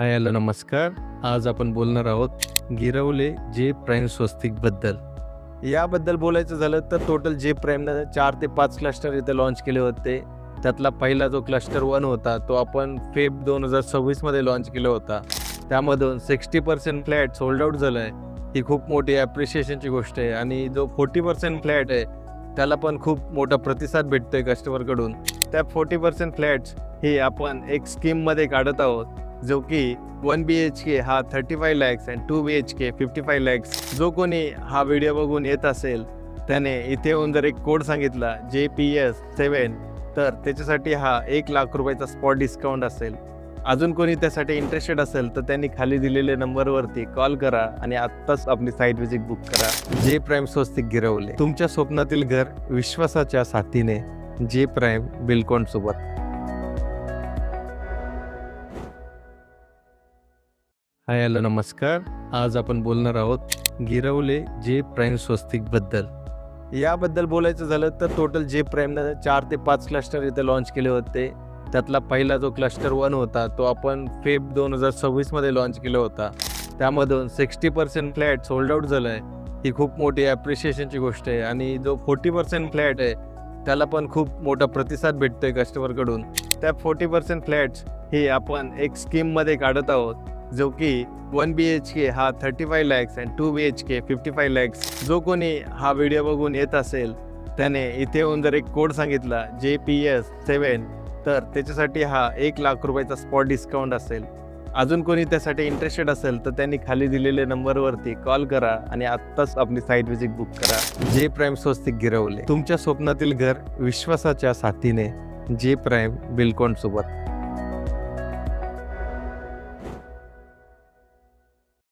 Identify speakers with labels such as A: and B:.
A: Hi hello नमस्कार. आज आपण बोलणार आहोत गिरवले जे प्राईम स्वस्तिक बद्दल. याबद्दल बोलायचं झालं तर टोटल जे प्राईमनं 4 ते 5 क्लस्टर इथे लॉन्च केले होते. त्यातला पहिला जो क्लस्टर 1 होता तो आपण फेब 2026 मध्ये लॉन्च केला होता. त्यामधून 60% फ्लॅट सोल्ड आउट झालं आहे. ही खूप मोठी ॲप्रिशिएशनची गोष्ट आहे आणि जो 40% फ्लॅट आहे त्याला पण खूप मोठा प्रतिसाद भेटतोय कस्टमरकडून. त्या 40% फ्लॅट्स हे आपण एक स्कीममध्ये काढत आहोत, जो की 1 BHK हा 35 lakhs आणि 2 BHK 55 lakhs. जो कोणी हा व्हिडिओ बघून येत असेल त्याने इथे येऊन जर एक कोड सांगितला JPS7 तर त्याच्यासाठी हा 1 लाख रुपयाचा स्पॉट डिस्काउंट असेल. अजून कोणी त्यासाठी इंटरेस्टेड असेल तर त्यांनी खाली दिलेल्या नंबरवरती कॉल करा आणि आत्ताच आपली साईट व्हिजिट बुक करा. जे प्राईम स्वस्तिक गिरवले, तुमच्या स्वप्नातील घर विश्वासाच्या साथीने. जे प्राईम बिल्डकॉन सोबत. हाय हॅलो नमस्कार. आज आपण बोलणार आहोत गिरवले जे प्राईम स्वस्तिक बद्दल. याबद्दल बोलायचं झालं तर टोटल जे प्राईमनं 4 ते 5 क्लस्टर इथे लॉन्च केले होते. त्यातला पहिला जो क्लस्टर 1 होता तो आपण फेब 2026 मध्ये लॉन्च केला होता. त्यामधून 60% फ्लॅट सोल्ड आउट झालं आहे. ही खूप मोठी ॲप्रिशिएशनची गोष्ट आहे आणि जो 40% फ्लॅट आहे त्याला पण खूप मोठा प्रतिसाद भेटतोय कस्टमरकडून. त्या 40% फ्लॅट्स हे आपण एक स्कीममध्ये काढत आहोत, जो की 1 BHK हा 35 lakhs आणि 2 BHK 55 lakhs. जो कोणी हा व्हिडिओ बघून येत असेल त्याने इथे येऊन जर एक कोड सांगितला JPS7 तर त्याच्यासाठी हा 1 लाख रुपयाचा स्पॉट डिस्काउंट असेल. अजून कोणी त्यासाठी इंटरेस्टेड असेल तर त्यांनी खाली दिलेल्या नंबरवरती कॉल करा आणि आत्ताच आपली साईट व्हिजिट बुक करा. जे प्राईम स्वस्तिक गिरवले, तुमच्या स्वप्नातील घर विश्वासाच्या साथीने. जे प्राईम बिल्डकॉन सोबत.